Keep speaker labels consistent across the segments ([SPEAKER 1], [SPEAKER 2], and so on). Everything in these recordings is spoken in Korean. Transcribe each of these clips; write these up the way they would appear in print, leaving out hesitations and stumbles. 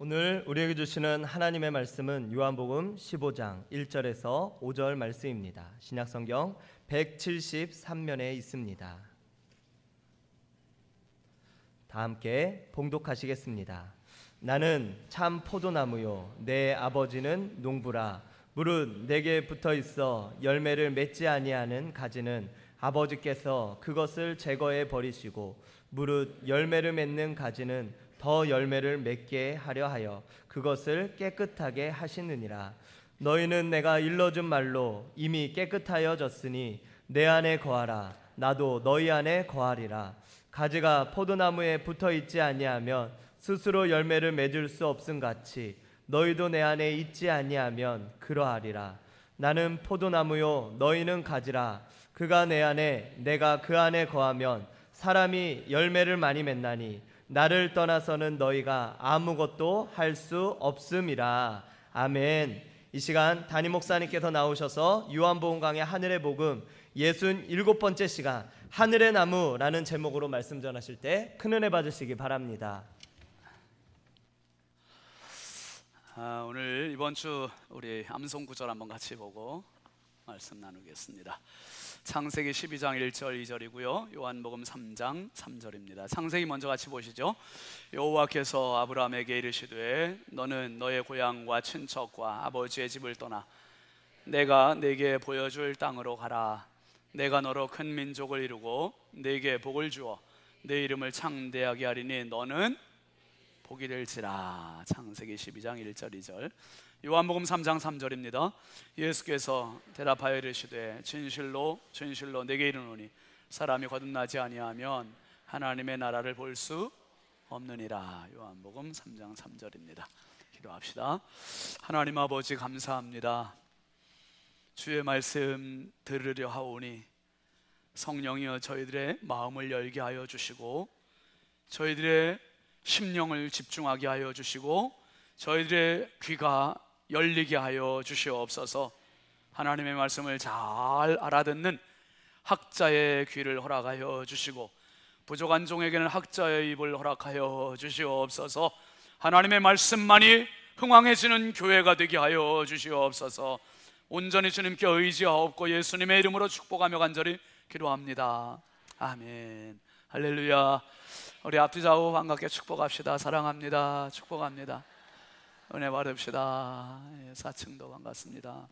[SPEAKER 1] 오늘 우리에게 주시는 하나님의 말씀은 요한복음 15장 1절에서 5절 말씀입니다. 신약성경 173면에 있습니다. 다 함께 봉독하시겠습니다. 나는 참 포도나무요 내 아버지는 농부라. 무릇 내게 붙어 있어 열매를 맺지 아니하는 가지는 아버지께서 그것을 제거해 버리시고, 무릇 열매를 맺는 가지는 더 열매를 맺게 하려 하여 그것을 깨끗하게 하시느니라. 너희는 내가 일러준 말로 이미 깨끗하여졌으니 내 안에 거하라. 나도 너희 안에 거하리라. 가지가 포도나무에 붙어 있지 아니하면 스스로 열매를 맺을 수 없음 같이 너희도 내 안에 있지 아니하면 그러하리라. 나는 포도나무요 너희는 가지라. 그가 내 안에 내가 그 안에 거하면 사람이 열매를 많이 맺나니 나를 떠나서는 너희가 아무것도 할 수 없음이라. 아멘. 이 시간 담임 목사님께서 나오셔서 요한복음 강의 하늘의 복음 67번째 시간 하늘의 나무라는 제목으로 말씀 전하실 때 큰 은혜 받으시기 바랍니다.
[SPEAKER 2] 오늘 이번 주 우리 암송 구절 한번 같이 보고 말씀 나누겠습니다. 창세기 12장 1절 2절이고요 요한복음 3장 3절입니다. 창세기 먼저 같이 보시죠. 여호와께서 아브라함에게 이르시되 너는 너의 고향과 친척과 아버지의 집을 떠나 내가 네게 보여줄 땅으로 가라. 내가 너로 큰 민족을 이루고 네게 복을 주어 네 이름을 창대하게 하리니 너는 복이 될지라. 창세기 12장 1절 2절. 요한복음 3장 3절입니다. 예수께서 대답하여 이르시되 진실로 진실로 내게 이르노니 사람이 거듭나지 아니하면 하나님의 나라를 볼 수 없느니라. 요한복음 3장 3절입니다. 기도합시다. 하나님 아버지 감사합니다. 주의 말씀 들으려 하오니 성령이여 저희들의 마음을 열게 하여 주시고 저희들의 심령을 집중하게 하여 주시고 저희들의 귀가 열리게 하여 주시옵소서. 하나님의 말씀을 잘 알아듣는 학자의 귀를 허락하여 주시고 부족한 종에게는 학자의 입을 허락하여 주시옵소서. 하나님의 말씀만이 흥왕해지는 교회가 되게 하여 주시옵소서. 온전히 주님께 의지하옵고 예수님의 이름으로 축복하며 간절히 기도합니다. 아멘. 할렐루야. 우리 앞뒤 좌우 반갑게 축복합시다. 사랑합니다. 축복합니다. 은혜 받읍시다. 4층도 반갑습니다.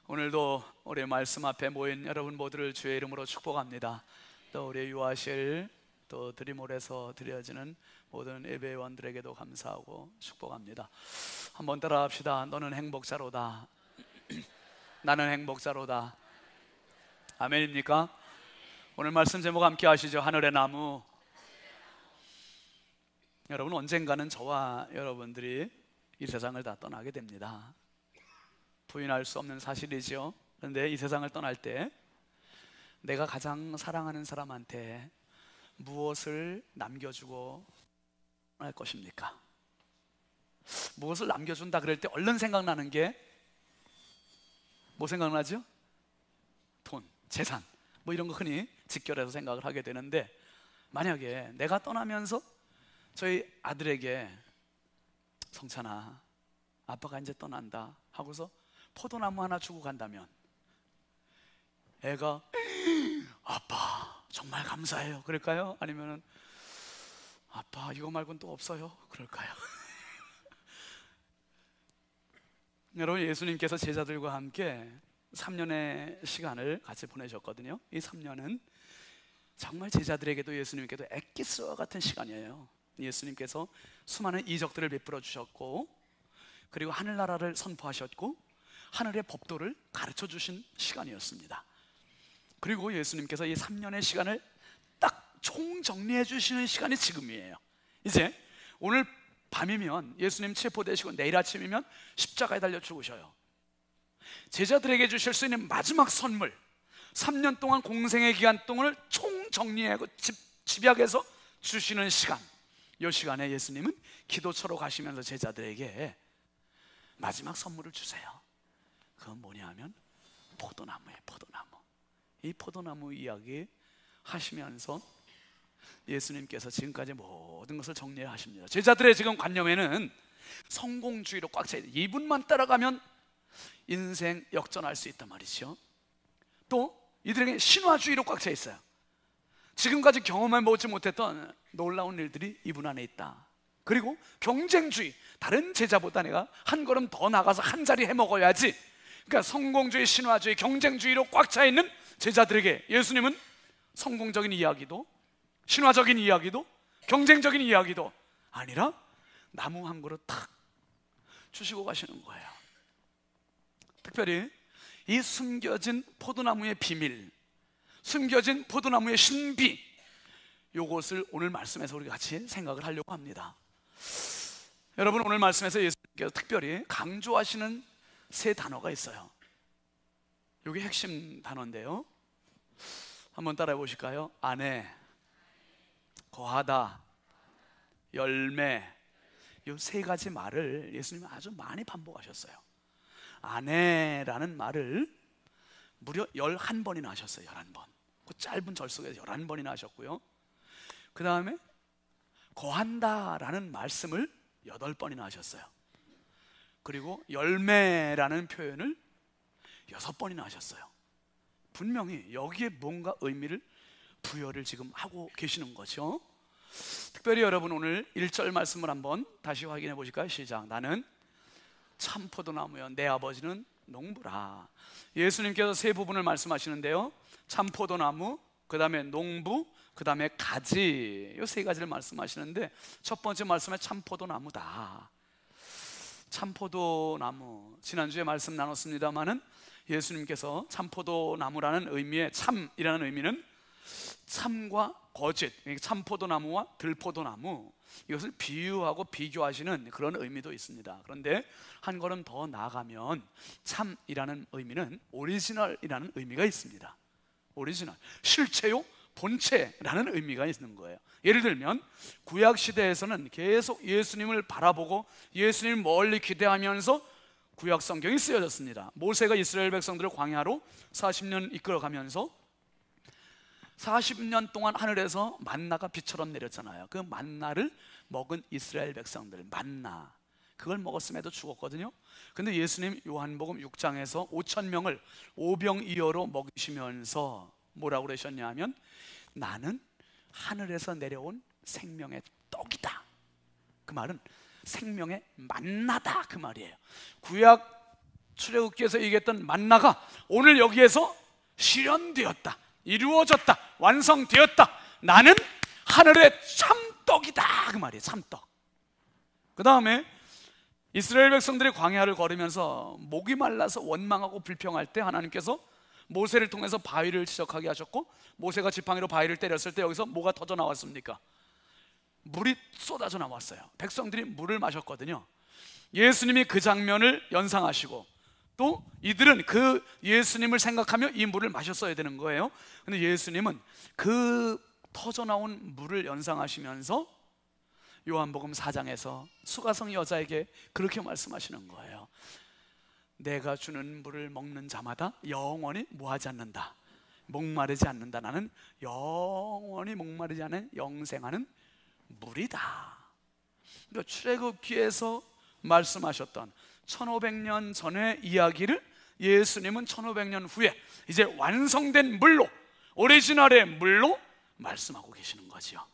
[SPEAKER 2] 오늘도 우리 말씀 앞에 모인 여러분 모두를 주의 이름으로 축복합니다. 또 우리 유아실 또 드림홀에서 드려지는 모든 예배원들에게도 감사하고 축복합니다. 한번 따라 합시다. 너는 행복자로다. 나는 행복자로다. 아멘입니까? 오늘 말씀 제목 함께 하시죠. 하늘의 나무. 여러분 언젠가는 저와 여러분들이 이 세상을 다 떠나게 됩니다. 부인할 수 없는 사실이죠. 그런데 이 세상을 떠날 때 내가 가장 사랑하는 사람한테 무엇을 남겨주고 할 것입니까? 무엇을 남겨준다 그럴 때 얼른 생각나는 게 뭐 생각나죠? 돈, 재산 뭐 이런 거 흔히 직결해서 생각을 하게 되는데, 만약에 내가 떠나면서 저희 아들에게 성찬아 아빠가 이제 떠난다 하고서 포도나무 하나 주고 간다면 애가 아빠 정말 감사해요 그럴까요? 아니면은 아빠 이거 말고는 또 없어요 그럴까요? 여러분 예수님께서 제자들과 함께 3년의 시간을 같이 보내셨거든요. 이 3년은 정말 제자들에게도 예수님께도 엑기스와 같은 시간이에요. 예수님께서 수많은 이적들을 베풀어 주셨고 그리고 하늘나라를 선포하셨고 하늘의 법도를 가르쳐 주신 시간이었습니다. 그리고 예수님께서 이 3년의 시간을 딱 총정리해 주시는 시간이 지금이에요. 이제 오늘 밤이면 예수님 체포되시고 내일 아침이면 십자가에 달려 죽으셔요. 제자들에게 주실 수 있는 마지막 선물, 3년 동안 공생의 기간 동안을 총정리하고 집약해서 주시는 시간, 이 시간에 예수님은 기도처로 가시면서 제자들에게 마지막 선물을 주세요. 그건 뭐냐 하면 포도나무예요. 포도나무. 이 포도나무 이야기 하시면서 예수님께서 지금까지 모든 것을 정리하십니다. 제자들의 지금 관념에는 성공주의로 꽉 차 있어요. 이분만 따라가면 인생 역전할 수 있단 말이죠. 또 이들에게 신화주의로 꽉 차 있어요. 지금까지 경험해보지 못했던 놀라운 일들이 이분 안에 있다. 그리고 경쟁주의, 다른 제자보다 내가 한 걸음 더 나가서 한 자리 해먹어야지. 그러니까 성공주의, 신화주의, 경쟁주의로 꽉 차 있는 제자들에게 예수님은 성공적인 이야기도, 신화적인 이야기도, 경쟁적인 이야기도 아니라 나무 한 그루 탁 주시고 가시는 거예요. 특별히 이 숨겨진 포도나무의 비밀, 숨겨진 포도나무의 신비, 이것을 오늘 말씀에서 우리 같이 생각을 하려고 합니다. 여러분, 오늘 말씀에서 예수님께서 특별히 강조하시는 세 단어가 있어요. 이게 핵심 단어인데요, 한번 따라해 보실까요? 안에, 거하다, 열매. 이 세 가지 말을 예수님이 아주 많이 반복하셨어요. 안에라는 말을 무려 11번이나 하셨어요. 11번. 그 짧은 절 속에서 11번이나 하셨고요. 그 다음에 거한다라는 말씀을 8번이나 하셨어요. 그리고 열매라는 표현을 6번이나 하셨어요. 분명히 여기에 뭔가 의미를 부여를 지금 하고 계시는 거죠. 특별히 여러분, 오늘 1절 말씀을 한번 다시 확인해 보실까요? 시작. 나는 참 포도나무여, 내 아버지는 농부라. 예수님께서 세 부분을 말씀하시는데요, 참 포도나무, 그 다음에 농부, 그 다음에 가지, 이 세 가지를 말씀하시는데 첫 번째 말씀에 참 포도나무다. 참 포도나무, 지난주에 말씀 나눴습니다마는 예수님께서 참 포도나무라는 의미의, 참이라는 의미는 참과 거짓, 참 포도나무와 들포도나무, 이것을 비유하고 비교하시는 그런 의미도 있습니다. 그런데 한 걸음 더 나아가면 참이라는 의미는 오리지널이라는 의미가 있습니다. 오리지널, 실체요, 본체라는 의미가 있는 거예요. 예를 들면 구약 시대에서는 계속 예수님을 바라보고 예수님을 멀리 기대하면서 구약 성경이 쓰여졌습니다. 모세가 이스라엘 백성들을 광야로 40년 이끌어가면서 40년 동안 하늘에서 만나가 비처럼 내렸잖아요. 그 만나를 먹은 이스라엘 백성들, 만나, 그걸 먹었음에도 죽었거든요. 근데 예수님 요한복음 6장에서 5,000명을 오병이어로 먹이시면서 뭐라고 그러셨냐 하면, 나는 하늘에서 내려온 생명의 떡이다. 그 말은 생명의 만나다, 그 말이에요. 구약 출애굽기에서 얘기했던 만나가 오늘 여기에서 실현되었다, 이루어졌다, 완성되었다. 나는 하늘의 참떡이다, 그 말이에요. 참떡. 그 다음에 이스라엘 백성들이 광야를 걸으면서 목이 말라서 원망하고 불평할 때 하나님께서 모세를 통해서 바위를 지적하게 하셨고, 모세가 지팡이로 바위를 때렸을 때 여기서 뭐가 터져 나왔습니까? 물이 쏟아져 나왔어요. 백성들이 물을 마셨거든요. 예수님이 그 장면을 연상하시고 또 이들은 그 예수님을 생각하며 이 물을 마셨어야 되는 거예요. 근데 예수님은 그 터져 나온 물을 연상하시면서 요한복음 4장에서 수가성 여자에게 그렇게 말씀하시는 거예요. 내가 주는 물을 먹는 자마다 영원히 뭐하지 않는다, 목마르지 않는다. 나는 영원히 목마르지 않은 영생하는 물이다. 그러니까 출애굽기에서 말씀하셨던 1500년 전의 이야기를 예수님은 1500년 후에 이제 완성된 물로, 오리지널의 물로 말씀하고 계시는 거지요.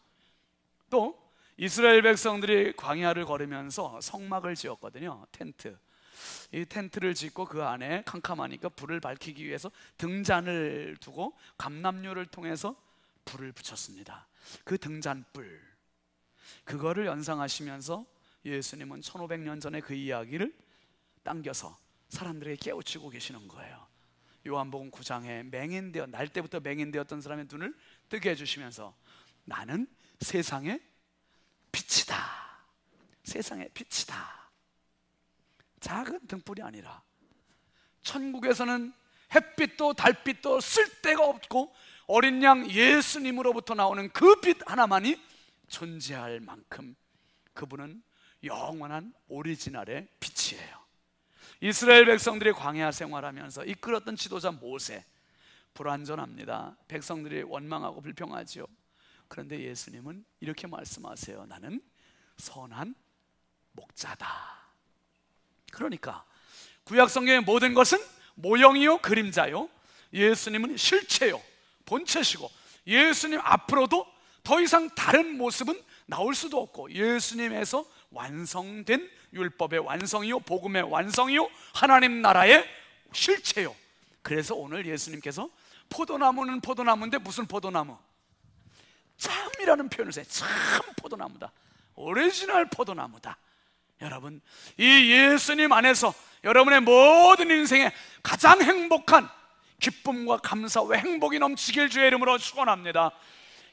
[SPEAKER 2] 또 이스라엘 백성들이 광야를 걸으면서 성막을 지었거든요. 텐트. 이 텐트를 짓고 그 안에 캄캄하니까 불을 밝히기 위해서 등잔을 두고 감람류를 통해서 불을 붙였습니다. 그 등잔불, 그거를 연상하시면서 예수님은 1500년 전의 그 이야기를 당겨서 사람들에게 깨우치고 계시는 거예요. 요한복음 9장에 맹인되어, 날 때부터 맹인되었던 사람의 눈을 뜨게 해주시면서 나는 세상의 빛이다, 세상의 빛이다. 작은 등불이 아니라 천국에서는 햇빛도 달빛도 쓸데가 없고 어린 양 예수님으로부터 나오는 그 빛 하나만이 존재할 만큼 그분은 영원한 오리지널의 빛이에요. 이스라엘 백성들이 광야 생활하면서 이끌었던 지도자 모세, 불완전합니다. 백성들이 원망하고 불평하지요. 그런데 예수님은 이렇게 말씀하세요. 나는 선한 목자다. 그러니까 구약 성경의 모든 것은 모형이요 그림자요, 예수님은 실체요 본체시고, 예수님 앞으로도 더 이상 다른 모습은 나올 수도 없고, 예수님에서 완성된 율법의 완성이요, 복음의 완성이요, 하나님 나라의 실체요. 그래서 오늘 예수님께서 포도나무는 포도나무인데 무슨 포도나무? 참이라는 표현을 써요. 참 포도나무다, 오리지널 포도나무다. 여러분, 이 예수님 안에서 여러분의 모든 인생에 가장 행복한 기쁨과 감사와 행복이 넘치길 주의 이름으로 축원합니다.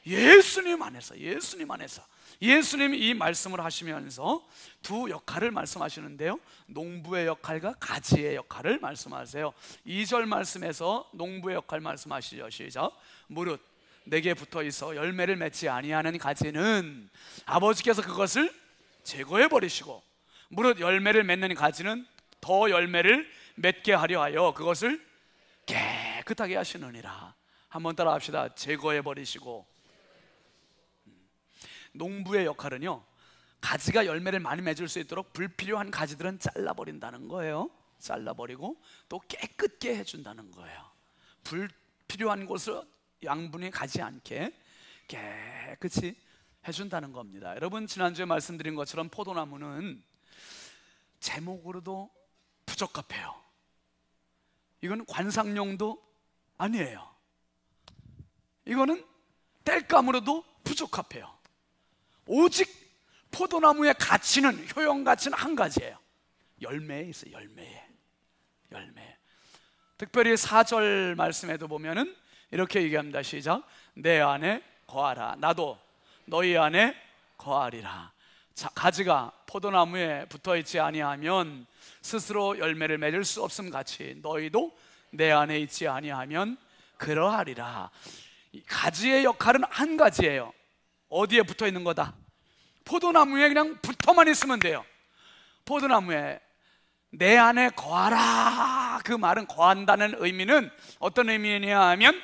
[SPEAKER 2] 예수님 안에서, 예수님 안에서. 예수님이 이 말씀을 하시면서 두 역할을 말씀하시는데요, 농부의 역할과 가지의 역할을 말씀하세요. 2절 말씀에서 농부의 역할 말씀하시죠. 시작. 무릇 내게 붙어 있어 열매를 맺지 아니하는 가지는 아버지께서 그것을 제거해 버리시고, 무릇 열매를 맺는 가지는 더 열매를 맺게 하려 하여 그것을 깨끗하게 하시느니라. 한번 따라 합시다. 제거해 버리시고. 농부의 역할은요, 가지가 열매를 많이 맺을 수 있도록 불필요한 가지들은 잘라버린다는 거예요. 잘라버리고 또 깨끗게 해준다는 거예요. 불필요한 곳을 양분이 가지 않게 깨끗이 해준다는 겁니다. 여러분, 지난주에 말씀드린 것처럼 포도나무는 제목으로도 부적합해요. 이건 관상용도 아니에요. 이거는 땔감으로도 부적합해요. 오직 포도나무의 가치는, 효용 가치는 한 가지예요. 열매에 있어요. 열매. 특별히 4절 말씀에도 보면은 이렇게 얘기합니다. 시작. 내 안에 거하라. 나도 너희 안에 거하리라. 자, 가지가 포도나무에 붙어있지 아니하면 스스로 열매를 맺을 수 없음 같이 너희도 내 안에 있지 아니하면 그러하리라. 가지의 역할은 한 가지예요. 어디에 붙어있는 거다? 포도나무에 그냥 붙어만 있으면 돼요. 포도나무에 내 안에 거하라. 그 말은, 거한다는 의미는 어떤 의미냐 하면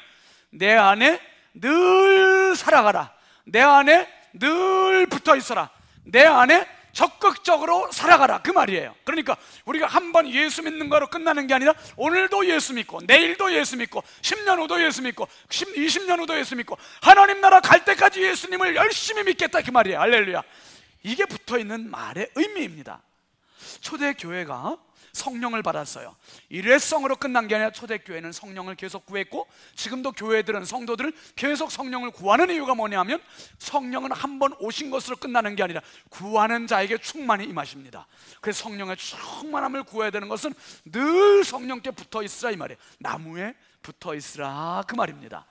[SPEAKER 2] 내 안에 늘 살아가라, 내 안에 늘 붙어 있어라, 내 안에 적극적으로 살아가라, 그 말이에요. 그러니까 우리가 한번 예수 믿는 거로 끝나는 게 아니라 오늘도 예수 믿고, 내일도 예수 믿고, 10년 후도 예수 믿고, 20년 후도 예수 믿고, 하나님 나라 갈 때까지 예수님을 열심히 믿겠다, 그 말이에요. 할렐루야. 이게 붙어있는 말의 의미입니다. 초대교회가 성령을 받았어요. 일회성으로 끝난 게 아니라 초대교회는 성령을 계속 구했고, 지금도 교회들은, 성도들은 계속 성령을 구하는 이유가 뭐냐면, 성령은 한 번 오신 것으로 끝나는 게 아니라 구하는 자에게 충만히 임하십니다. 그래서 성령의 충만함을 구해야 되는 것은 늘 성령께 붙어 있으라, 이 말이에요. 나무에 붙어 있으라, 그 말입니다.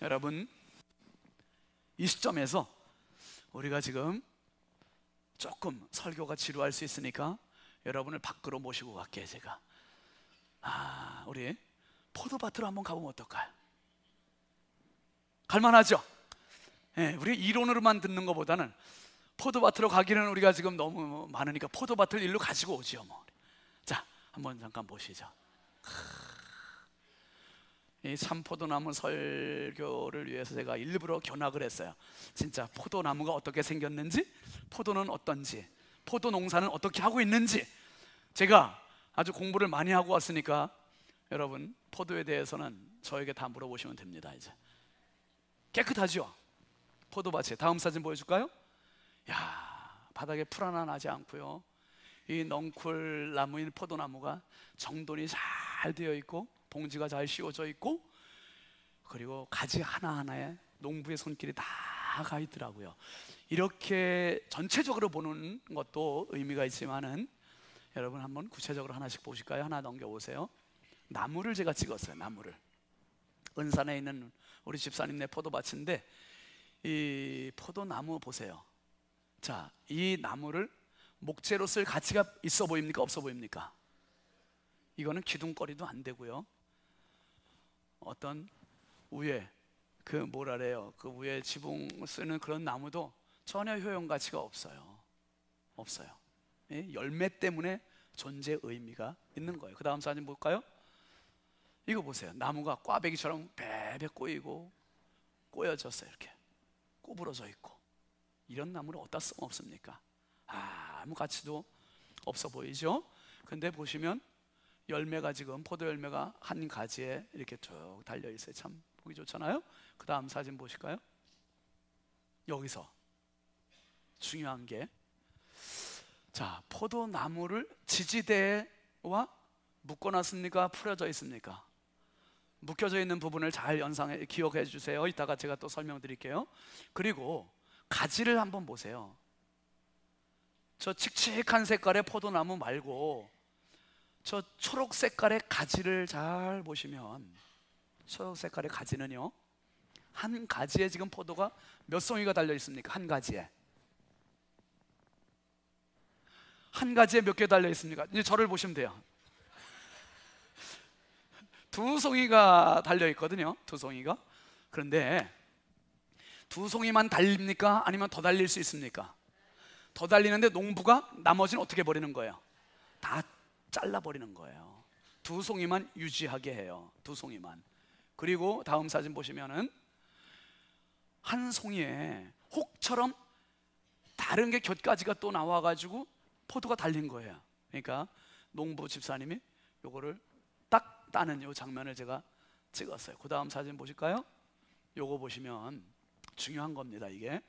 [SPEAKER 2] 여러분, 이 시점에서 우리가 지금 조금 설교가 지루할 수 있으니까 여러분을 밖으로 모시고 갈게요. 제가 우리 포도밭으로 한번 가보면 어떨까요? 갈만하죠? 네, 우리 이론으로만 듣는 것보다는 포도밭으로 가기는 우리가 지금 너무 많으니까 포도밭을 일로 가지고 오지요 뭐. 자, 한번 잠깐 보시죠. 이 참포도나무 설교를 위해서 제가 일부러 견학을 했어요. 진짜 포도나무가 어떻게 생겼는지, 포도는 어떤지, 포도 농사는 어떻게 하고 있는지 제가 아주 공부를 많이 하고 왔으니까 여러분, 포도에 대해서는 저에게 다 물어보시면 됩니다. 이제 깨끗하죠? 포도밭이. 다음 사진 보여줄까요? 야, 바닥에 풀 하나 나지 않고요, 이 넝쿨 나무인 포도나무가 정돈이 잘 되어 있고, 봉지가 잘 씌워져 있고, 그리고 가지 하나하나에 농부의 손길이 다 가 있더라고요. 이렇게 전체적으로 보는 것도 의미가 있지만은, 여러분 한번 구체적으로 하나씩 보실까요? 하나 넘겨보세요. 나무를 제가 찍었어요. 나무를. 은산에 있는 우리 집사님네 포도밭인데, 이 포도나무 보세요. 자, 이 나무를 목재로 쓸 가치가 있어 보입니까? 없어 보입니까? 이거는 기둥거리도 안 되고요, 어떤 위에 그 뭐라래요, 그 위에 지붕 쓰는 그런 나무도 전혀 효용 가치가 없어요. 예? 열매 때문에 존재 의미가 있는 거예요. 그 다음 사진 볼까요? 이거 보세요. 나무가 꽈배기처럼 베베 꼬이고 꼬여졌어요. 이렇게 구부러져 있고, 이런 나무를 어디다 쓰면 없습니까? 아무 가치도 없어 보이죠? 근데 보시면 열매가 지금 포도 열매가 한 가지에 이렇게 쭉 달려 있어요. 참 보기 좋잖아요. 그 다음 사진 보실까요? 여기서 중요한 게, 자, 포도나무를 지지대와 묶어놨습니까? 풀어져 있습니까? 묶여져 있는 부분을 잘 연상해 기억해 주세요. 이따가 제가 또 설명드릴게요. 그리고 가지를 한번 보세요. 저 칙칙한 색깔의 포도나무 말고 저 초록 색깔의 가지를 잘 보시면, 초록 색깔의 가지는요, 한 가지에 지금 포도가 몇 송이가 달려 있습니까? 한 가지에 몇 개 달려 있습니까? 이제 저를 보시면 돼요. 두 송이가 달려 있거든요. 두 송이가. 그런데 두 송이만 달립니까? 아니면 더 달릴 수 있습니까? 더 달리는데 농부가 나머지는 어떻게 버리는 거예요? 다 잘라버리는 거예요. 두 송이만 유지하게 해요. 두 송이만. 그리고 다음 사진 보시면은 한 송이에 혹처럼 다른 게 곁가지가 또 나와가지고 포도가 달린 거예요. 그러니까 농부 집사님이 요거를 딱 따는 요 장면을 제가 찍었어요. 그 다음 사진 보실까요? 요거 보시면 중요한 겁니다. 이게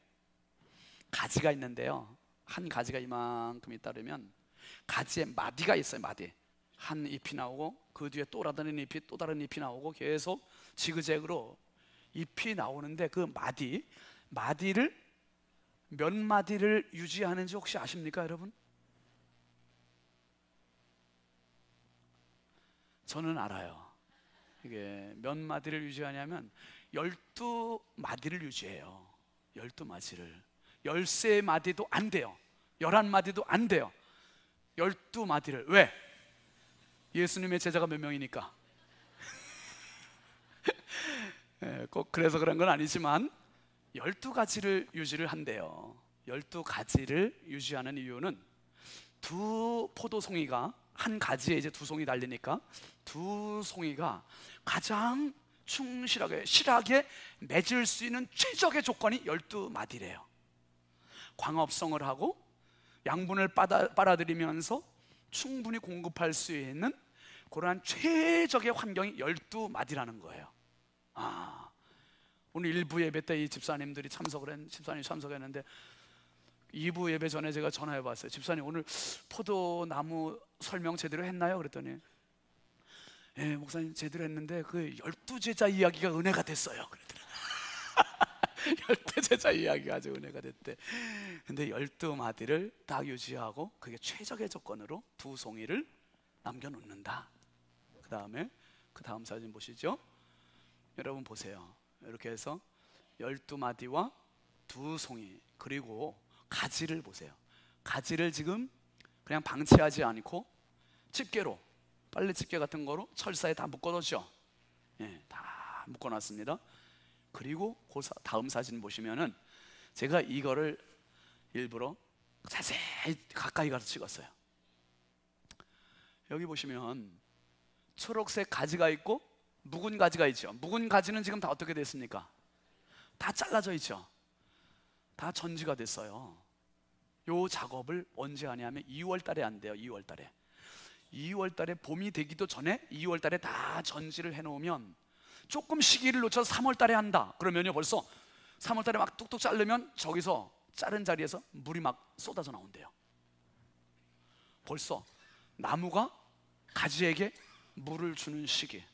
[SPEAKER 2] 가지가 있는데요, 한 가지가 이만큼 있다면 가지에 마디가 있어요. 마디. 한 잎이 나오고 그 뒤에 또 다른 잎이, 또 다른 잎이 나오고 계속 지그재그로 잎이 나오는데, 그 마디를 몇 마디를 유지하는지 혹시 아십니까, 여러분? 저는 알아요. 이게 몇 마디를 유지하냐면 12마디를 유지해요. 12마디를. 13마디도 안 돼요. 11마디도 안 돼요. 12마디를. 왜? 예수님의 제자가 몇 명이니까. 꼭 그래서 그런 건 아니지만 12가지를 유지를 한대요. 12가지를 유지하는 이유는 두 포도송이가 한 가지에 이제 두 송이 달리니까 두 송이가 가장 충실하게 실하게 맺을 수 있는 최적의 조건이 12마디래요. 광합성을 하고 양분을 빨아들이면서 충분히 공급할 수 있는 그러한 최적의 환경이 12마디라는 거예요. 오늘 1부 예배 때 이 집사님이 참석했는데 2부 예배 전에 제가 전화해 봤어요. 집사님, 오늘 포도나무 설명 제대로 했나요? 그랬더니 예, 목사님 제대로 했는데 그 12제자 이야기가 은혜가 됐어요. 그랬더니 12제자 이야기가 아주 은혜가 됐대. 근데 12마디를 딱 유지하고 그게 최적의 조건으로 두 송이를 남겨놓는다. 그 다음에 그 다음 사진 보시죠. 여러분 보세요. 이렇게 해서 12마디와 두 송이, 그리고 가지를 보세요. 가지를 지금 그냥 방치하지 않고 집게로, 빨래 집게 같은 거로 철사에 다 묶어놓죠. 예, 다 묶어놨습니다. 그리고 그 다음 사진 보시면은 제가 이거를 일부러 자세히 가까이 가서 찍었어요. 여기 보시면 초록색 가지가 있고 묵은 가지가 있죠. 묵은 가지는 지금 다 어떻게 됐습니까? 다 잘라져 있죠. 다 전지가 됐어요. 요 작업을 언제 하냐면 2월 달에 한대요. 2월 달에. 2월 달에 봄이 되기도 전에 2월 달에 다 전지를 해놓으면 조금 시기를 놓쳐서 3월 달에 한다. 그러면요, 벌써 3월 달에 막 뚝뚝 자르면 저기서 자른 자리에서 물이 막 쏟아져 나온대요. 벌써 나무가 가지에게 물을 주는 시기,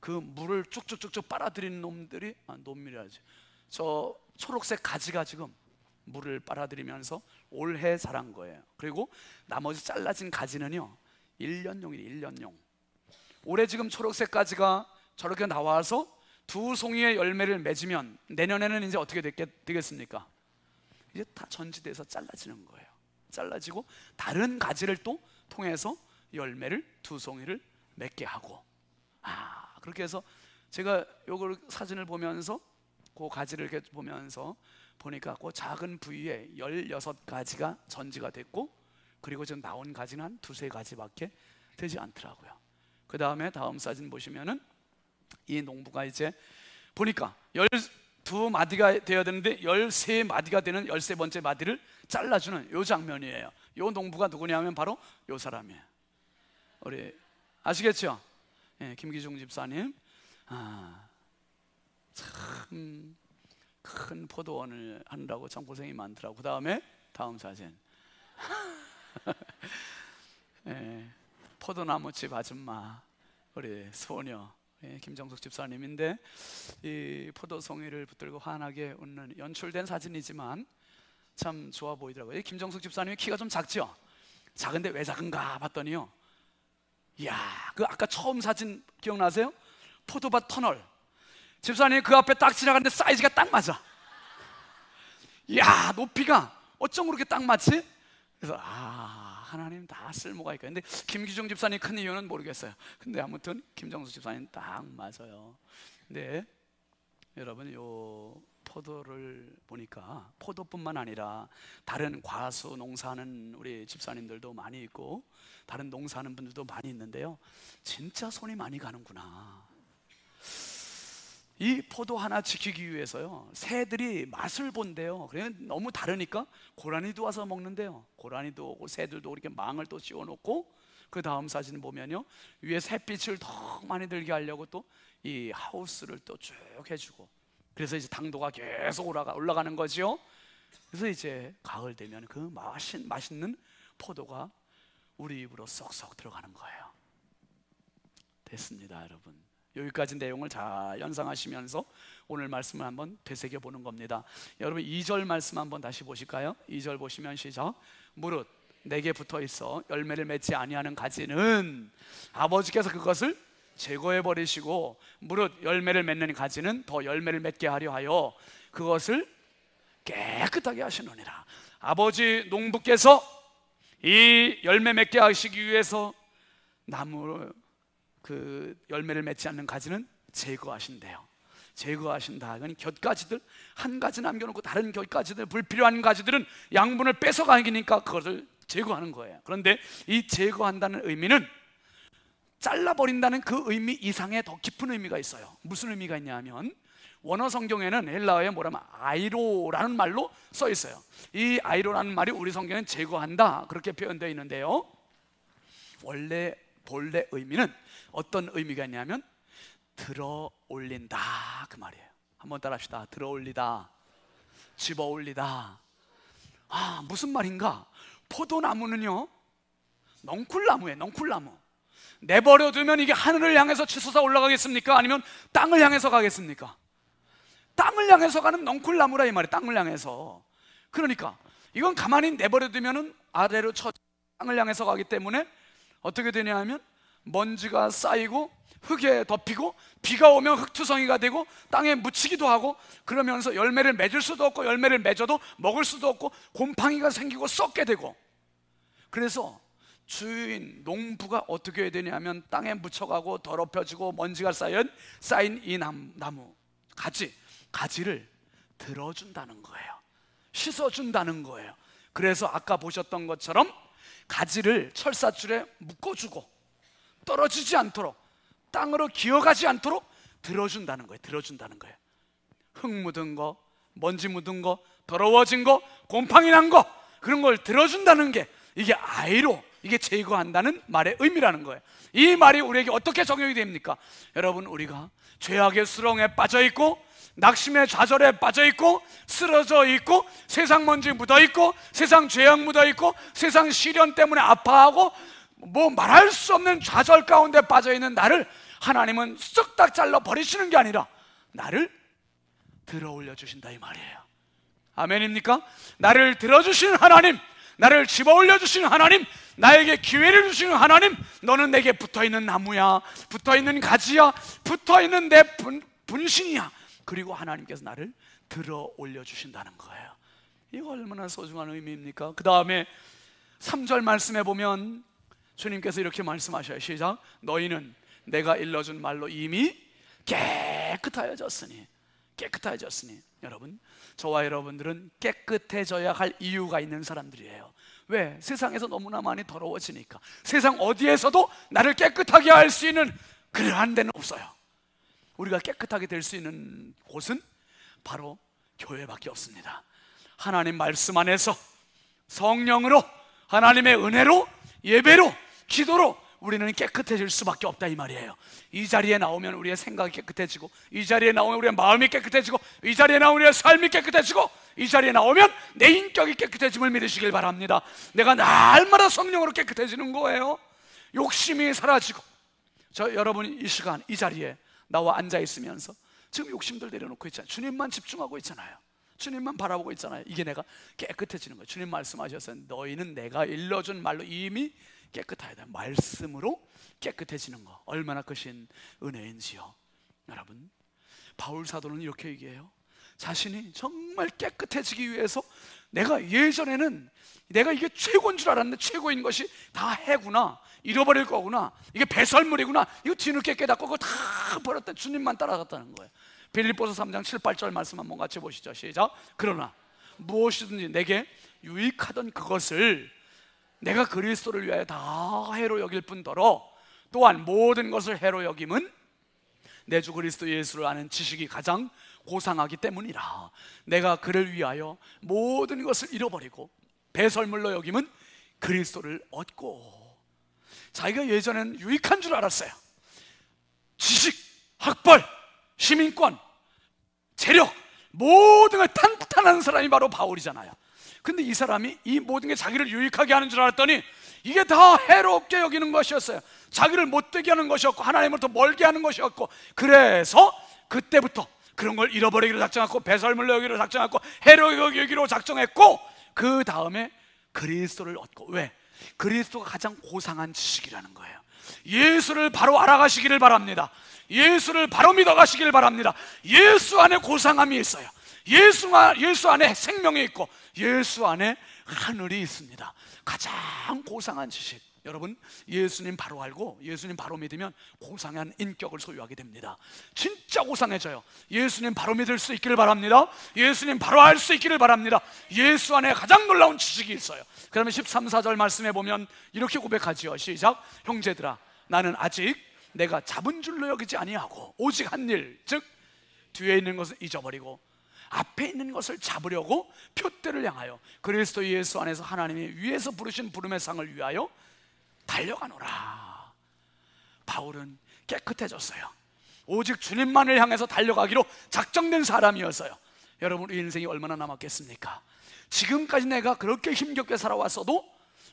[SPEAKER 2] 그 물을 쭉쭉쭉쭉 빨아들이는 놈들이, 놈이라지, 저 초록색 가지가 지금 물을 빨아들이면서 올해 자란 거예요. 그리고 나머지 잘라진 가지는요 1년용이에요. 1년용. 올해 지금 초록색 가지가 저렇게 나와서 두 송이의 열매를 맺으면 내년에는 이제 어떻게 되겠습니까? 이제 다 전지돼서 잘라지는 거예요. 잘라지고 다른 가지를 또 통해서 열매를, 두 송이를 맺게 하고, 그렇게 해서 제가 요걸 사진을 보면서 그 가지를 이렇게 보면서 보니까 그 작은 부위에 16가지가 전지가 됐고, 그리고 지금 나온 가지는 한 두세 가지밖에 되지 않더라고요. 그 다음에 다음 사진 보시면은 이 농부가 이제 보니까 2마디가 되어야 되는데 13마디가 되는 13번째 마디를 잘라주는 요 장면이에요. 요 농부가 누구냐면 바로 요 사람이에요. 우리 아시겠죠? 예, 김기중 집사님. 참 큰 포도원을 하느라고 참 고생이 많더라고. 그 다음에 다음 사진. 예, 포도나무집 아줌마, 우리 소녀, 예, 김정숙 집사님인데 이 포도송이를 붙들고 환하게 웃는 연출된 사진이지만 참 좋아 보이더라고요. 김정숙 집사님이 키가 좀 작죠? 작은데 왜 작은가 봤더니요, 이야, 그 아까 처음 사진 기억나세요? 포도밭 터널. 집사님이 그 앞에 딱 지나가는데 사이즈가 딱 맞아. 이야, 높이가 어쩜 그렇게 딱 맞지? 그래서 하나님 다 쓸모가 있고. 근데 김기중 집사님 큰 이유는 모르겠어요. 근데 아무튼 김정수 집사님 딱 맞아요. 근데 여러분, 요 포도를 보니까 포도뿐만 아니라 다른 과수 농사하는 우리 집사님들도 많이 있고 다른 농사하는 분들도 많이 있는데요, 진짜 손이 많이 가는구나. 이 포도 하나 지키기 위해서요, 새들이 맛을 본대요. 그래 너무 다르니까 고라니도 와서 먹는데요. 고라니도 오고 새들도 이렇게 망을 또 씌워놓고, 그 다음 사진 보면요, 위에 햇빛을 더 많이 들게 하려고 또 이 하우스를 또 쭉 해주고, 그래서 이제 당도가 계속 올라가는 거죠. 그래서 이제 가을 되면 그 맛있는 포도가 우리 입으로 쏙쏙 들어가는 거예요. 됐습니다, 여러분. 여기까지 내용을 잘 연상하시면서 오늘 말씀을 한번 되새겨 보는 겁니다. 여러분, 2절 말씀 한번 다시 보실까요? 2절 보시면 시작. 무릇 내게 붙어 있어 열매를 맺지 아니하는 가지는 아버지께서 그것을 제거해 버리시고, 무릇 열매를 맺는 가지는 더 열매를 맺게 하려 하여 그것을 깨끗하게 하시느니라. 아버지 농부께서 이 열매 맺게 하시기 위해서 나무 그 열매를 맺지 않는 가지는 제거하신대요. 제거하신다. 그러니까 곁가지들 한 가지 남겨놓고 다른 곁가지들, 불필요한 가지들은 양분을 뺏어가니까 그것을 제거하는 거예요. 그런데 이 제거한다는 의미는 잘라버린다는 그 의미 이상의 더 깊은 의미가 있어요. 무슨 의미가 있냐 하면, 원어 성경에는 헬라어에 뭐라면 아이로라는 말로 써 있어요. 이 아이로라는 말이 우리 성경에는 제거한다 그렇게 표현되어 있는데요, 원래 본래 의미는 어떤 의미가 있냐면 들어 올린다 그 말이에요. 한번 따라 합시다. 들어 올리다, 집어 올리다. 무슨 말인가? 포도나무는요, 넝쿨나무예요. 넝쿨나무. 내버려 두면 이게 하늘을 향해서 치솟아 올라가겠습니까? 아니면 땅을 향해서 가겠습니까? 땅을 향해서 가는 넝쿨나무라 이 말이에요. 땅을 향해서. 그러니까 이건 가만히 내버려 두면은 아래로 땅을 향해서 가기 때문에 어떻게 되냐 하면 먼지가 쌓이고 흙에 덮이고 비가 오면 흙투성이가 되고 땅에 묻히기도 하고, 그러면서 열매를 맺을 수도 없고 열매를 맺어도 먹을 수도 없고 곰팡이가 생기고 썩게 되고. 그래서 주인 농부가 어떻게 해야 되냐면 땅에 묻혀가고 더럽혀지고 먼지가 쌓인 이 나무 가지를 들어준다는 거예요. 씻어준다는 거예요. 그래서 아까 보셨던 것처럼 가지를 철사줄에 묶어주고 떨어지지 않도록, 땅으로 기어가지 않도록 들어준다는 거예요. 들어준다는 거예요. 흙 묻은 거, 먼지 묻은 거, 더러워진 거, 곰팡이 난 거, 그런 걸 들어준다는 게 이게 아이로, 이게 제거한다는 말의 의미라는 거예요. 이 말이 우리에게 어떻게 적용이 됩니까? 여러분, 우리가 죄악의 수렁에 빠져 있고 낙심의 좌절에 빠져 있고 쓰러져 있고 세상 먼지 묻어 있고 세상 죄악 묻어 있고 세상 시련 때문에 아파하고 뭐 말할 수 없는 좌절 가운데 빠져 있는 나를 하나님은 쓱딱 잘라 버리시는 게 아니라 나를 들어 올려 주신다 이 말이에요. 아멘입니까? 나를 들어주시는 하나님, 나를 집어 올려 주시는 하나님, 나에게 기회를 주시는 하나님, 너는 내게 붙어있는 나무야, 붙어있는 가지야, 붙어있는 내 분신이야. 그리고 하나님께서 나를 들어 올려 주신다는 거예요. 이거 얼마나 소중한 의미입니까? 그 다음에 3절 말씀해 보면 주님께서 이렇게 말씀하셔요. 시작. 너희는 내가 일러준 말로 이미 깨끗하여졌으니. 깨끗해졌으니. 여러분, 저와 여러분들은 깨끗해져야 할 이유가 있는 사람들이에요. 왜? 세상에서 너무나 많이 더러워지니까. 세상 어디에서도 나를 깨끗하게 할 수 있는 그러한 데는 없어요. 우리가 깨끗하게 될 수 있는 곳은 바로 교회밖에 없습니다. 하나님 말씀 안에서 성령으로, 하나님의 은혜로, 예배로, 기도로 우리는 깨끗해질 수밖에 없다 이 말이에요. 이 자리에 나오면 우리의 생각이 깨끗해지고, 이 자리에 나오면 우리의 마음이 깨끗해지고, 이 자리에 나오면 우리의 삶이 깨끗해지고, 이 자리에 나오면 내 인격이 깨끗해짐을 믿으시길 바랍니다. 내가 날마다 성령으로 깨끗해지는 거예요. 욕심이 사라지고. 여러분이 이 시간 이 자리에 나와 앉아 있으면서 지금 욕심들 내려놓고 있잖아요. 주님만 집중하고 있잖아요. 주님만 바라보고 있잖아요. 이게 내가 깨끗해지는 거예요. 주님 말씀하셨어요. 너희는 내가 일러준 말로 이미 깨끗하다. 말씀으로 깨끗해지는 거, 얼마나 크신 은혜인지요. 여러분, 바울 사도는 이렇게 얘기해요. 자신이 정말 깨끗해지기 위해서 내가 예전에는 내가 이게 최고인 줄 알았는데 최고인 것이 다 해구나, 잃어버릴 거구나, 이게 배설물이구나, 이거 뒤늦게 깨닫고 그거 다 버렸다. 주님만 따라갔다는 거예요. 빌립보서 3장 7, 8절 말씀 한번 같이 보시죠. 시작. 그러나 무엇이든지 내게 유익하던 그것을 내가 그리스도를 위하여 다 해로 여길 뿐더러 또한 모든 것을 해로 여김은 내 주 그리스도 예수를 아는 지식이 가장 고상하기 때문이라. 내가 그를 위하여 모든 것을 잃어버리고 배설물로 여김은 그리스도를 얻고. 자기가 예전엔 유익한 줄 알았어요. 지식, 학벌, 시민권, 재력, 모든 걸 탄탄한 사람이 바로 바울이잖아요. 근데 이 사람이 이 모든 게 자기를 유익하게 하는 줄 알았더니 이게 다 해롭게 여기는 것이었어요. 자기를 못되게 하는 것이었고, 하나님으로부터 멀게 하는 것이었고, 그래서 그때부터 그런 걸 잃어버리기로 작정했고, 배설물로 여기로 작정했고, 해로 여기로 작정했고, 그 다음에 그리스도를 얻고. 왜? 그리스도가 가장 고상한 지식이라는 거예요. 예수를 바로 알아가시기를 바랍니다. 예수를 바로 믿어가시기를 바랍니다. 예수 안에 고상함이 있어요. 예수 안에 생명이 있고, 예수 안에 하늘이 있습니다. 가장 고상한 지식. 여러분, 예수님 바로 알고 예수님 바로 믿으면 고상한 인격을 소유하게 됩니다. 진짜 고상해져요. 예수님 바로 믿을 수 있기를 바랍니다. 예수님 바로 알 수 있기를 바랍니다. 예수 안에 가장 놀라운 지식이 있어요. 그러면 13, 14절 말씀해 보면 이렇게 고백하지요. 시작. 형제들아, 나는 아직 내가 잡은 줄로 여기지 아니하고 오직 한 일, 즉 뒤에 있는 것을 잊어버리고 앞에 있는 것을 잡으려고 표대를 향하여 그리스도 예수 안에서 하나님이 위에서 부르신 부름의 상을 위하여 달려가노라. 바울은 깨끗해졌어요. 오직 주님만을 향해서 달려가기로 작정된 사람이었어요. 여러분, 우리 인생이 얼마나 남았겠습니까? 지금까지 내가 그렇게 힘겹게 살아왔어도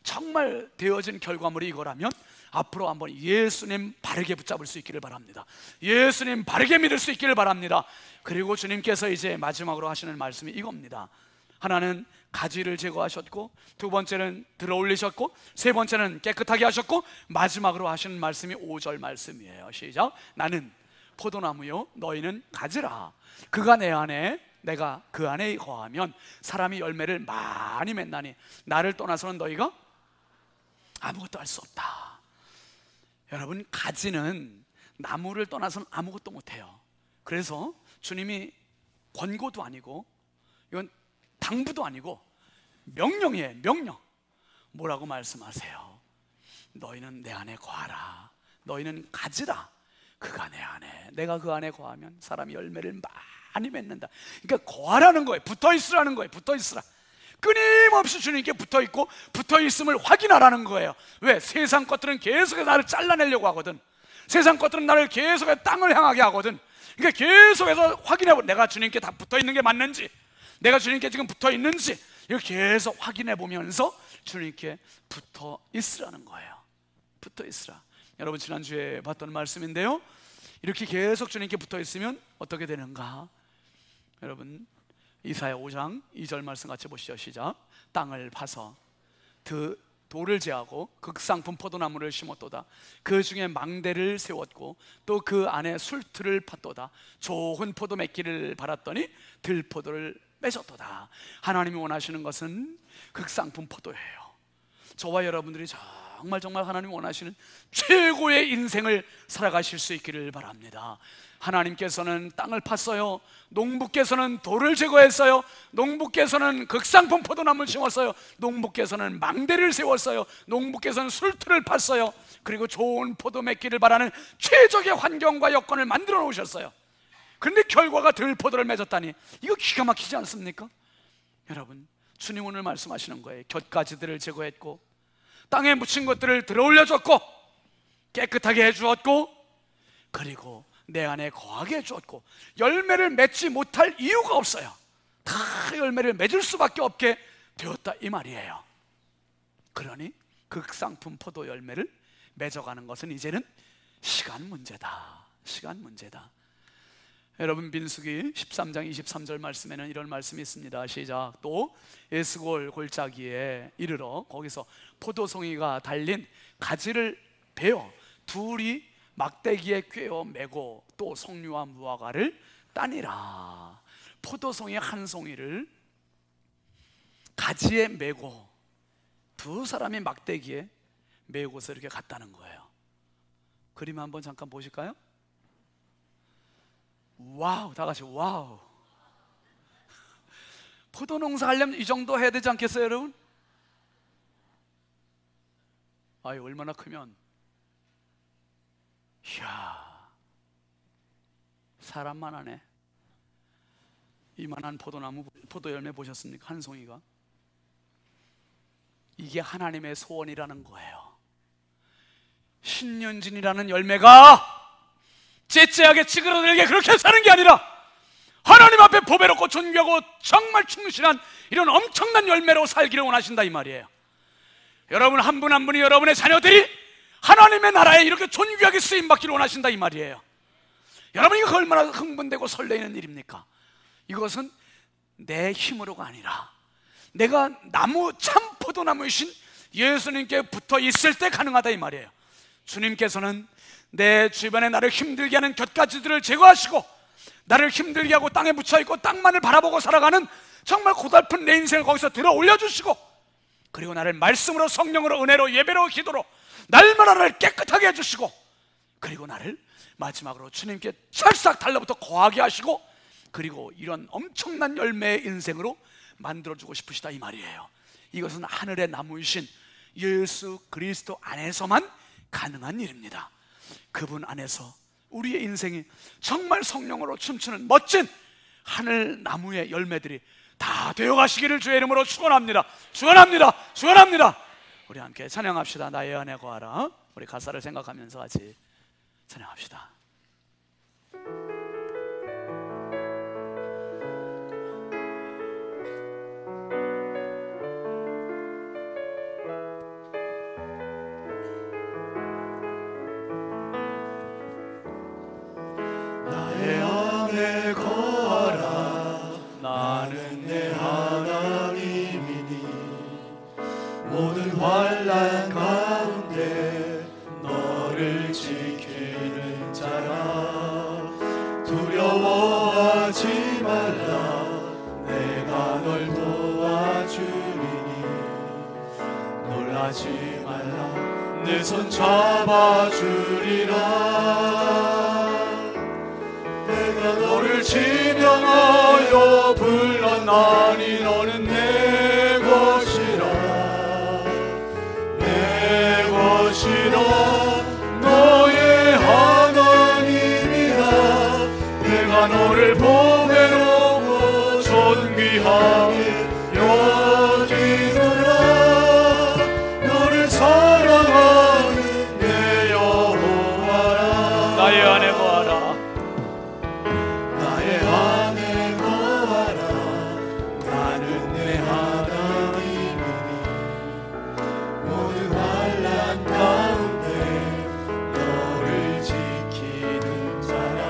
[SPEAKER 2] 정말 되어진 결과물이 이거라면 앞으로 한번 예수님 바르게 붙잡을 수 있기를 바랍니다. 예수님 바르게 믿을 수 있기를 바랍니다. 그리고 주님께서 이제 마지막으로 하시는 말씀이 이겁니다. 하나는 가지를 제거하셨고, 두 번째는 들어올리셨고, 세 번째는 깨끗하게 하셨고, 마지막으로 하시는 말씀이 5절 말씀이에요. 시작. 나는 포도나무요 너희는 가지라. 그가 내 안에 내가 그 안에 거하면 사람이 열매를 많이 맺나니 나를 떠나서는 너희가 아무것도 할 수 없다. 여러분, 가지는 나무를 떠나서는 아무것도 못해요. 그래서 주님이 권고도 아니고 이건 당부도 아니고 명령이에요. 명령. 뭐라고 말씀하세요? 너희는 내 안에 거하라. 너희는 가지라. 그가 내 안에, 내가 그 안에 거하면 사람이 열매를 많이 맺는다. 그러니까 거하라는 거예요. 붙어있으라는 거예요. 붙어있으라. 끊임없이 주님께 붙어있고 붙어있음을 확인하라는 거예요. 왜? 세상 것들은 계속해서 나를 잘라내려고 하거든. 세상 것들은 나를 계속해서 땅을 향하게 하거든. 그러니까 계속해서 확인해보, 내가 주님께 다 붙어있는 게 맞는지, 내가 주님께 지금 붙어있는지, 이거 계속 확인해보면서 주님께 붙어있으라는 거예요. 붙어있으라. 여러분, 지난주에 봤던 말씀인데요, 이렇게 계속 주님께 붙어있으면 어떻게 되는가? 여러분, 이사야 5장 2절 말씀 같이 보시죠. 시작. 땅을 파서 돌을 제하고 극상품 포도나무를 심었도다. 그 중에 망대를 세웠고 또 그 안에 술틀을 팠도다. 좋은 포도 맺기를 바랐더니 들포도를 맺었도다. 하나님이 원하시는 것은 극상품 포도예요. 저와 여러분들이 정말 하나님이 원하시는 최고의 인생을 살아가실 수 있기를 바랍니다. 하나님께서는 땅을 팠어요. 농부께서는 돌을 제거했어요. 농부께서는 극상품 포도나무를 심었어요. 농부께서는 망대를 세웠어요. 농부께서는 술틀을 팠어요. 그리고 좋은 포도 맺기를 바라는 최적의 환경과 여건을 만들어 놓으셨어요. 그런데 결과가 들포도를 맺었다니, 이거 기가 막히지 않습니까? 여러분, 주님 오늘 말씀하시는 거예요. 곁가지들을 제거했고 땅에 묻힌 것들을 들어올려줬고 깨끗하게 해주었고 그리고 내 안에 거하게 해주었고 열매를 맺지 못할 이유가 없어요. 다 열매를 맺을 수밖에 없게 되었다 이 말이에요. 그러니 극상품 포도 열매를 맺어가는 것은 이제는 시간 문제다. 시간 문제다. 여러분, 민수기 13장 23절 말씀에는 이런 말씀이 있습니다. 시작. 또 에스골 골짜기에 이르러 거기서 포도송이가 달린 가지를 베어 둘이 막대기에 꿰어 메고 또 석류와 무화과를 따니라. 포도송이 한 송이를 가지에 메고 두 사람이 막대기에 메고서 이렇게 갔다는 거예요. 그림 한번 잠깐 보실까요? 와우, 다 같이 와우. 포도 농사 하려면 이 정도 해야 되지 않겠어요, 여러분? 아유, 얼마나 크면, 이야, 사람만 하네. 이만한 포도나무, 포도 열매 보셨습니까? 한 송이가. 이게 하나님의 소원이라는 거예요. 신년진이라는 열매가 째째하게 찌그러들게 그렇게 사는 게 아니라 하나님 앞에 보배롭고 존귀하고 정말 충실한 이런 엄청난 열매로 살기를 원하신다 이 말이에요. 여러분 한 분 한 분이, 여러분의 자녀들이 하나님의 나라에 이렇게 존귀하게 쓰임받기를 원하신다 이 말이에요. 여러분, 이거 얼마나 흥분되고 설레이는 일입니까? 이것은 내 힘으로가 아니라 내가 나무, 참 포도나무이신 예수님께 붙어 있을 때 가능하다 이 말이에요. 주님께서는 내 주변에 나를 힘들게 하는 곁가지들을 제거하시고 나를 힘들게 하고 땅에 묻혀있고 땅만을 바라보고 살아가는 정말 고달픈 내 인생을 거기서 들어 올려주시고 그리고 나를 말씀으로, 성령으로, 은혜로, 예배로, 기도로 날마다 나를 깨끗하게 해주시고 그리고 나를 마지막으로 주님께 찰싹 달라붙어 거하게 하시고 그리고 이런 엄청난 열매의 인생으로 만들어주고 싶으시다 이 말이에요. 이것은 하늘의 나무이신 예수 그리스도 안에서만 가능한 일입니다. 그분 안에서 우리의 인생이 정말 성령으로 춤추는 멋진 하늘 나무의 열매들이 다 되어가시기를 주의 이름으로 축원합니다. 축원합니다. 축원합니다. 우리 함께 찬양합시다. 나의 안에 거하라. 우리 가사를 생각하면서 같이 찬양합시다.
[SPEAKER 3] 나의 안에 거하라. 나는 내 하나님이니 모든 환난 가운데 너를 지키는 자라. 두려워하지 말라. 내가 널 도와주리니 놀라지 말라. 내 손 잡아주리라. 내가 너를 지명하여 불렀나니 너는 내 것이라. 내 것이라. 너의 하나님이라. 내가 너를 보배롭고 존귀하게 여기노라. 너를 사랑하는 내 여호와라.
[SPEAKER 2] 나의 안에 거하라.
[SPEAKER 3] 나의 안에 거하라. 나는 내 하나님이니 모든 환난 가운데 너를 지키는 자라.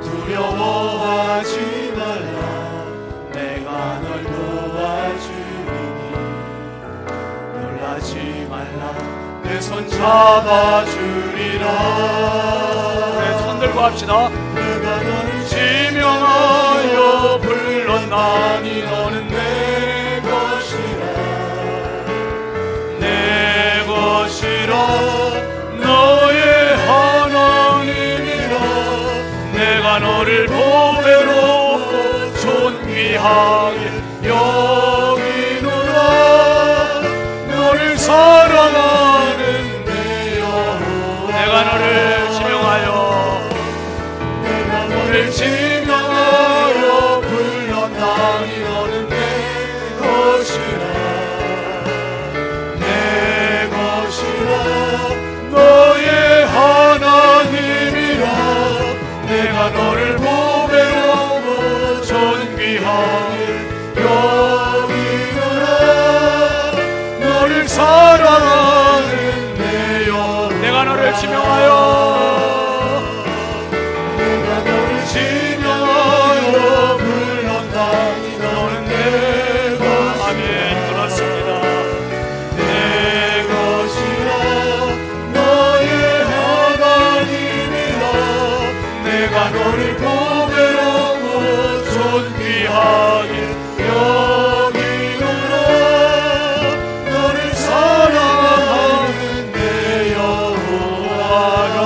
[SPEAKER 3] 두려워하지 말라. 내가 널 도와주리니 놀라지 말라. 내 손 잡아주리라.
[SPEAKER 2] 네, 손 들고 합시다.
[SPEAKER 3] 내가 너를 지명하여 불렀나니 너는 내 것이라. 내 것이라. 너의 하나님이라. 내가 너를 보배롭고 존귀하게 여기노라. 너를 사랑하는 내 여호와.
[SPEAKER 2] 내가 너를 지명하여
[SPEAKER 3] 내가 너를 너를 지명하여 불렀나니 너는 내 것이라 내 것이라 너의 하나님이라 내가 너를 보배로 존귀하게 여기노라 너를 사랑하는 내 영
[SPEAKER 2] 내가 너를 지명하여
[SPEAKER 3] 너를 보배로 존귀하게 여기노라 너를 사랑하는 내 여호와라.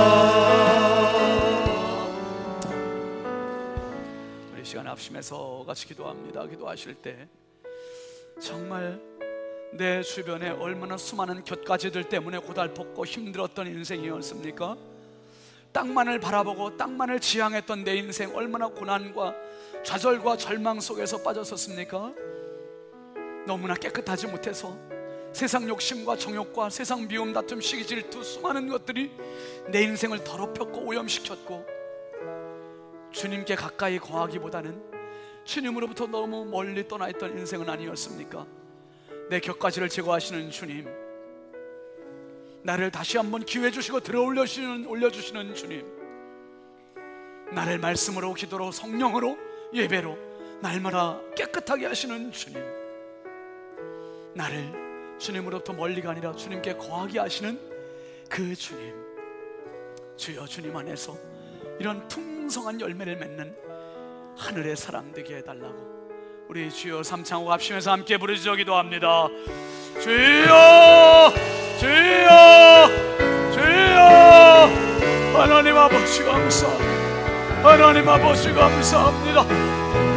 [SPEAKER 2] 우리 시간 합심해서 같이 기도합니다. 기도하실 때 정말 내 주변에 얼마나 수많은 곁가지들 때문에 고달팠고 힘들었던 인생이었습니까? 땅만을 바라보고 땅만을 지향했던 내 인생 얼마나 고난과 좌절과 절망 속에서 빠졌었습니까? 너무나 깨끗하지 못해서 세상 욕심과 정욕과 세상 미움, 다툼, 시기, 질투 수많은 것들이 내 인생을 더럽혔고 오염시켰고 주님께 가까이 거하기보다는 주님으로부터 너무 멀리 떠나 있던 인생은 아니었습니까? 내 곁가지를 제거하시는 주님, 나를 다시 한번 기회 주시고 올려주시는 주님, 나를 말씀으로 기도로 성령으로 예배로 날마다 깨끗하게 하시는 주님, 나를 주님으로부터 멀리가 아니라 주님께 거하게 하시는 그 주님, 주여 주님 안에서 이런 풍성한 열매를 맺는 하늘의 사람 되게 해달라고 우리 주여 삼창호 합심해서 함께 부르짖어 기도합니다. 주여 주여 주여 하나님 아버지 감사합니다. 하나님 아버지 감사합니다.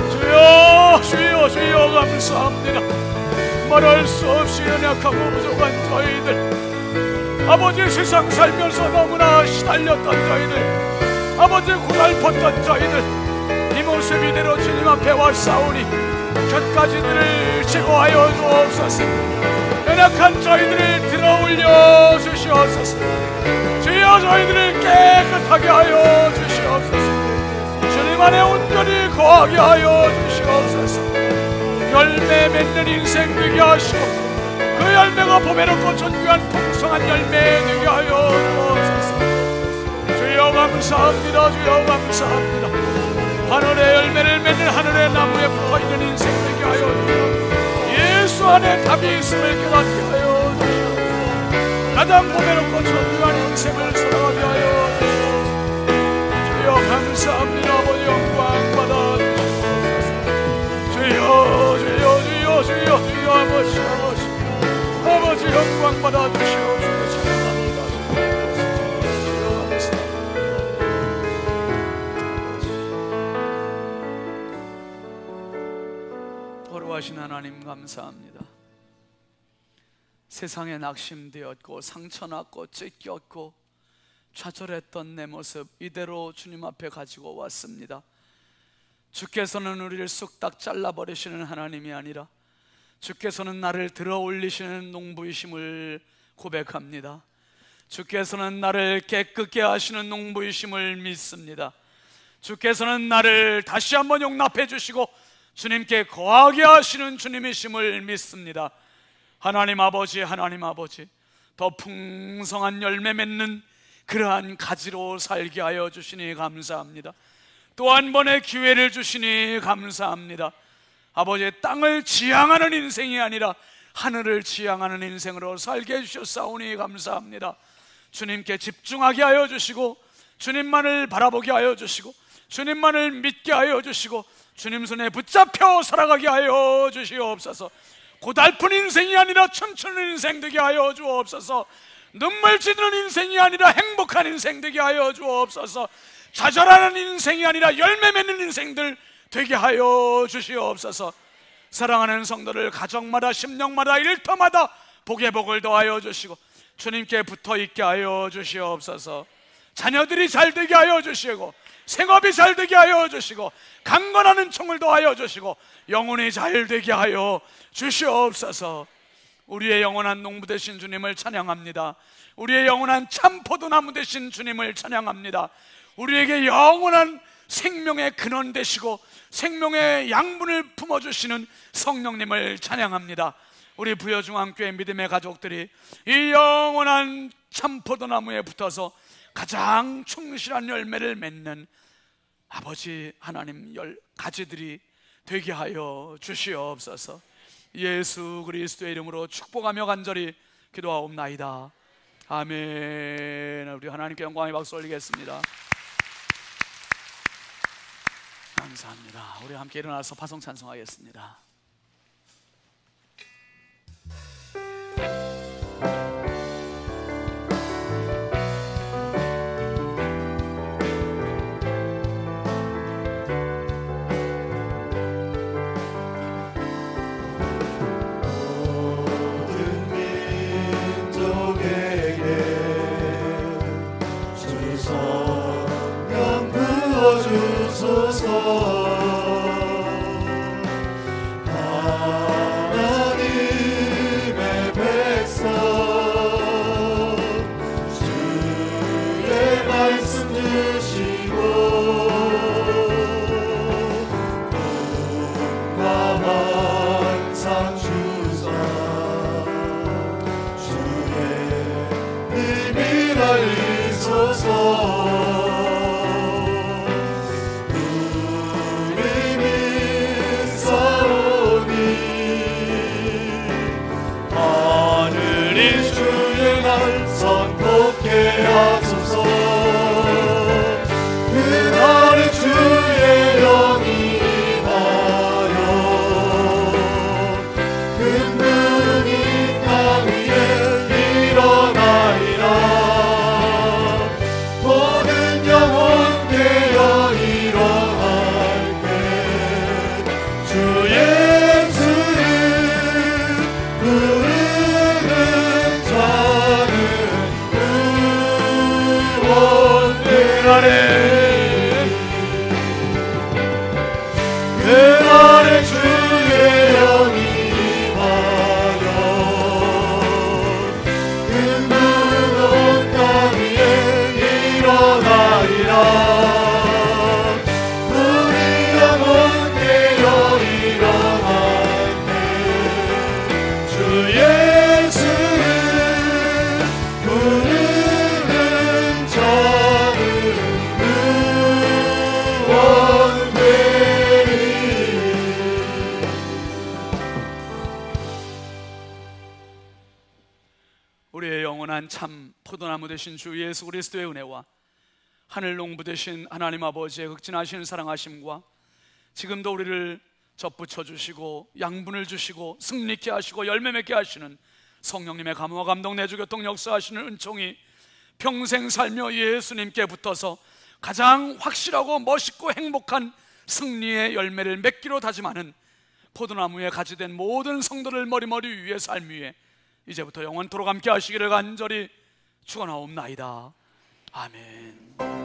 [SPEAKER 2] 주여 주여 주여 감사합니다. 말할 수 없이 연약하고 부족한 저희들, 아버지 세상 살면서 너무나 시달렸던 저희들, 아버지 고달팠던 저희들, 이 모습 이대로 주님 앞에 와 싸우니 곁가지들을 제거하여 주옵소서. 연약한 저희들을 들어올려 주시옵소서. 주여 저희들을 깨끗하게 하여 주시옵소서. 주님 안에 온전히 거하게 하여 주시옵소서. 열매 맺는 인생 되게 하시고 그 열매가 보배롭고 존귀한 풍성한 열매 되게 하여 주옵소서. 주여 감사합니다. 주여 감사합니다. 하늘의 열매를 맺는 하늘의 나무에 붙어있는 인생 되게 하여 주옵소서. 예수 안에 답이 있음을 깨닫게 하여 주시옵소서. 가장 보배롭고 존귀한 인생을 살아가게 하여 주시옵소서. 주여 감사합니다. 아버지 영광 받아 주시옵소서. 주여 주여 주여 주여 주여 아버지 아버지 영광 받아 주시옵소서. 주여 감사합니다. 거룩하신 하나님 감사합니다. 세상에 낙심되었고 상처났고 찢겼고 좌절했던 내 모습 이대로 주님 앞에 가지고 왔습니다. 주께서는 우리를 쑥딱 잘라버리시는 하나님이 아니라 주께서는 나를 들어올리시는 농부이심을 고백합니다. 주께서는 나를 깨끗게 하시는 농부이심을 믿습니다. 주께서는 나를 다시 한번 용납해 주시고 주님께 거하게 하시는 주님이심을 믿습니다. 하나님 아버지, 하나님 아버지, 더 풍성한 열매 맺는 그러한 가지로 살게 하여 주시니 감사합니다. 또 한 번의 기회를 주시니 감사합니다. 아버지, 땅을 지향하는 인생이 아니라 하늘을 지향하는 인생으로 살게 해주셨사오니 감사합니다. 주님께 집중하게 하여 주시고 주님만을 바라보게 하여 주시고 주님만을 믿게 하여 주시고 주님 손에 붙잡혀 살아가게 하여 주시옵소서. 고달픈 인생이 아니라 춤추는 인생 되게 하여 주옵소서. 눈물 찌르는 인생이 아니라 행복한 인생 되게 하여 주옵소서. 좌절하는 인생이 아니라 열매 맺는 인생들 되게 하여 주시옵소서. 사랑하는 성도를 가정마다 심령마다 일터마다 복의 복을 더하여 주시고 주님께 붙어있게 하여 주시옵소서. 자녀들이 잘 되게 하여 주시고 생업이 잘 되게 하여 주시고 강건하는 총을 더하여 주시고 영혼이 잘 되게 하여 주시옵소서. 우리의 영원한 농부 되신 주님을 찬양합니다. 우리의 영원한 참 포도나무 되신 주님을 찬양합니다. 우리에게 영원한 생명의 근원 되시고 생명의 양분을 품어주시는 성령님을 찬양합니다. 우리 부여중앙교회 믿음의 가족들이 이 영원한 참 포도나무에 붙어서 가장 충실한 열매를 맺는 아버지 하나님 가지들이 되게 하여 주시옵소서. 예수 그리스도의 이름으로 축복하며 간절히 기도하옵나이다. 아멘. 우리 하나님께 영광의 박수 올리겠습니다. 감사합니다. 우리 함께 일어나서 파송 찬송하겠습니다.
[SPEAKER 3] 하나님의 백성 주의 말씀 주시고 은과 환상 주사 주의 의미 알리소서. 선포케 하소서. 그날에 주의 영이 임하여 금능이 땅 위에 일어나리라. 모든 영혼 되어 일어날 때 주 예수를 부르는 자는 그날에 주의 영이 임하여 금문 땅 위에 일어나리라. 우리 영혼 되어 일어날 때 주 예수를 부르는 자는 구원되리.
[SPEAKER 2] 우리의 영원한 참 포도나무 되신 주 예수 그리스도의 은혜와 하늘 농부 되신 하나님 아버지의 극진하신 사랑하심과 지금도 우리를 접붙여 주시고 양분을 주시고 승리케 하시고 열매 맺게 하시는 성령님의 감화 감동 내주 교통 역사하시는 은총이 평생 살며 예수님께 붙어서 가장 확실하고 멋있고 행복한 승리의 열매를 맺기로 다짐하는 포도나무에 가지된 모든 성도를 머리머리 위에 삶 위에 이제부터 영원토록 함께 하시기를 간절히 축원하옵나이다. 아멘.